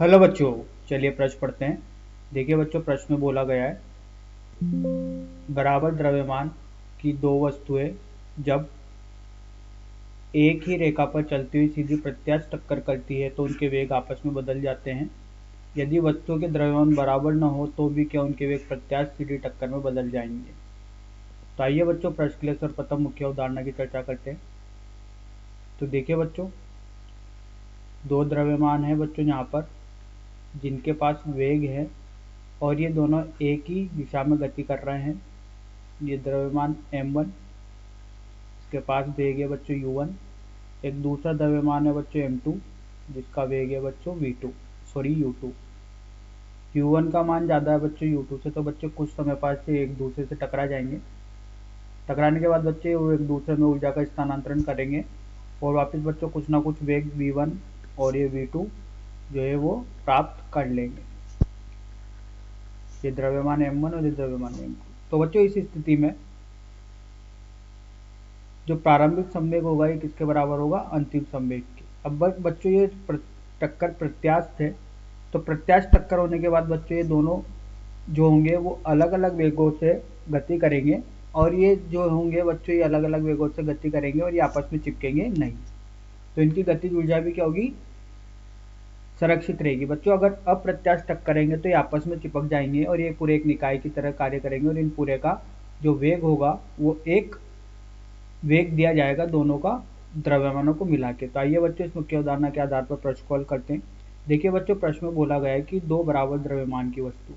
Hello बच्चों, चलिए प्रश्न पढ़ते हैं। देखिए बच्चों, प्रश्न में बोला गया है बराबर द्रव्यमान की दो वस्तुएं जब एक ही रेखा पर चलती हुई सीधी प्रत्यास्थ टक्कर करती है तो उनके वेग आपस में बदल जाते हैं। यदि वस्तुओं के द्रव्यमान बराबर न हो तो भी क्या उनके वेग प्रत्यास्थ सीधी टक्कर में बदल जाएंगे। तो आइए बच्चों, प्रश्न के लिए सर्वप्रथम मुख्य उदाहरण की चर्चा करते हैं। तो देखिए बच्चों, दो द्रव्यमान है बच्चों यहाँ पर जिनके पास वेग है और ये दोनों एक ही दिशा में गति कर रहे हैं। ये द्रव्यमान m1, इसके पास वेग है बच्चों u1। एक दूसरा द्रव्यमान है बच्चों m2 जिसका वेग है बच्चों u2। u1 का मान ज़्यादा है बच्चों u2 से, तो बच्चों कुछ समय बाद से एक दूसरे से टकरा जाएंगे। टकराने के बाद बच्चे वो एक दूसरे में ऊर्जा का स्थानांतरण करेंगे और वापस बच्चों कुछ ना कुछ वेग v1 और ये v2 जो है वो प्राप्त कर लेंगे। ये द्रव्यमान m1 और ये द्रव्यमान m2। तो बच्चों इस स्थिति में जो प्रारंभिक संवेग होगा ये किसके बराबर होगा? अंतिम संवेग के। अब बच्चों ये टक्कर प्रत्यास्थ है, तो प्रत्यास्थ टक्कर होने के बाद बच्चों ये दोनों जो होंगे वो अलग अलग वेगों से गति करेंगे और ये जो होंगे बच्चों ये अलग अलग वेगों से गति करेंगे और ये आपस में चिपकेंगे नहीं। तो इनकी गतिज ऊर्जा भी क्या होगी? संरक्षित रहेगी। बच्चों अगर अप्रत्यास्थ टक्कर करेंगे तो ये आपस में चिपक जाएंगे और ये पूरे एक निकाय की तरह कार्य करेंगे और इन पूरे का जो वेग होगा वो एक वेग दिया जाएगा दोनों का द्रव्यमानों को मिला के। तो आइए बच्चों इस मुख्य उदाहरण के आधार पर प्रश्न को हल करते हैं। देखिए बच्चों, प्रश्न में बोला गया है कि दो बराबर द्रव्यमान की वस्तु।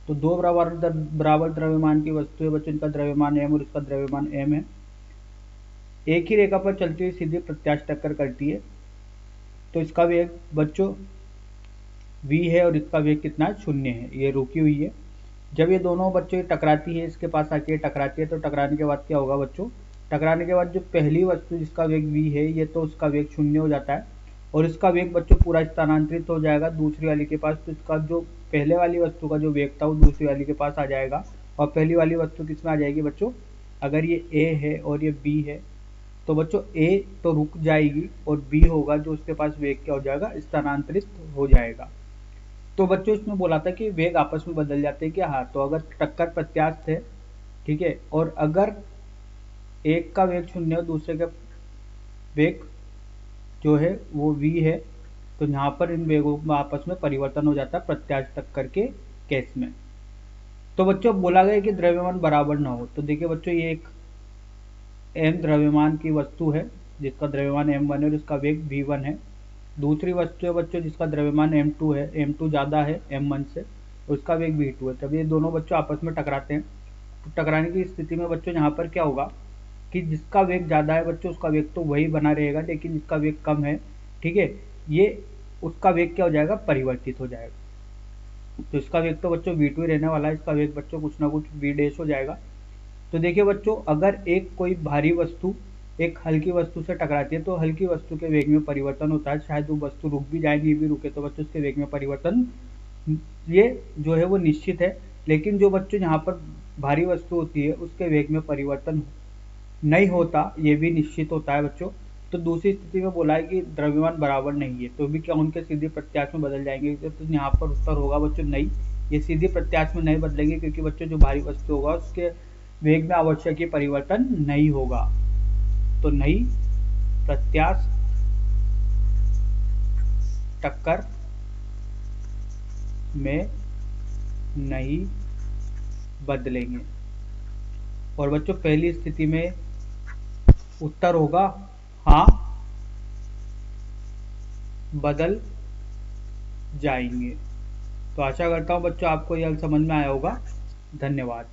तो दो बराबर द्रव्यमान की वस्तु है बच्चों, इनका द्रव्यमान m और इसका द्रव्यमान m है। एक ही रेखा पर चलती हुई सीधी प्रत्यास्थ टक्कर करती है तो इसका वेग बच्चों v है और इसका वेग कितना है? 0 है। ये रुकी हुई है। जब ये दोनों बच्चों टकराती है, इसके पास आके टकराती है, तो टकराने के बाद क्या होगा बच्चों? टकराने के बाद जो पहली वस्तु जिसका वेग v है ये तो उसका वेग 0 हो जाता है और इसका वेग बच्चों पूरा स्थानांतरित हो जाएगा दूसरी वाली के पास। तो इसका जो पहले वाली वस्तु का जो वेग था वो दूसरी वाली के पास आ जाएगा और पहली वाली वस्तु किस में आ जाएगी बच्चों? अगर ये a है और ये b है तो बच्चों a तो रुक जाएगी और b होगा जो उसके पास वेग क्या हो जाएगा? स्थानांतरित हो जाएगा। तो बच्चों इसमें बोला था कि वेग आपस में बदल जाते हैं क्या? हाँ। तो अगर टक्कर प्रत्यास्थ है, ठीक है, और अगर एक का वेग 0 और दूसरे का वेग जो है वो v है तो यहाँ पर इन वेगों में आपस में परिवर्तन हो जाता है प्रत्यास्थ टक्कर के केस में। तो बच्चों बोला गया कि द्रव्यमान बराबर ना हो। तो देखिए बच्चों, ये एक m द्रव्यमान की वस्तु है जिसका द्रव्यमान m1 है और इसका वेग v1 है। दूसरी वस्तु है बच्चों जिसका द्रव्यमान m2 है, m2 ज़्यादा है m1 से, उसका वेग v2 है। तब ये दोनों बच्चों आपस में टकराते हैं। तो टकराने की स्थिति में बच्चों यहाँ पर क्या होगा कि जिसका वेग ज़्यादा है बच्चों उसका वेग तो वही बना रहेगा, लेकिन जिसका वेग कम है, ठीक है, ये उसका वेग क्या हो जाएगा? परिवर्तित हो जाएगा। तो इसका वेग तो बच्चों v2 ही रहने वाला है, इसका वेग बच्चों कुछ ना कुछ v डैश हो जाएगा। तो देखिए बच्चों, अगर एक कोई भारी वस्तु एक हल्की वस्तु से टकराती है तो हल्की वस्तु के वेग में परिवर्तन होता है। शायद वो वस्तु रुक भी जाए, नहीं भी रुके तो बच्चों उसके वेग में परिवर्तन ये जो है वो निश्चित है। लेकिन जो बच्चों यहाँ पर भारी वस्तु होती है उसके वेग में परिवर्तन नहीं होता, ये भी निश्चित होता है बच्चों। तो दूसरी स्थिति में बोला है कि द्रव्यमान बराबर नहीं है तो भी क्या उनके सीधे प्रत्यास्थ में बदल जाएंगे? तो यहाँ पर उत्तर होगा बच्चों नहीं, ये सीधे प्रत्यास्थ में नहीं बदलेंगे क्योंकि बच्चों जो भारी वस्तु होगा उसके वेग में आवश्यक ही परिवर्तन नहीं होगा। तो नहीं, प्रत्यास्थ टक्कर में नहीं बदलेंगे। और बच्चों पहली स्थिति में उत्तर होगा हाँ, बदल जाएंगे। तो आशा करता हूँ बच्चों आपको यह समझ में आया होगा। धन्यवाद।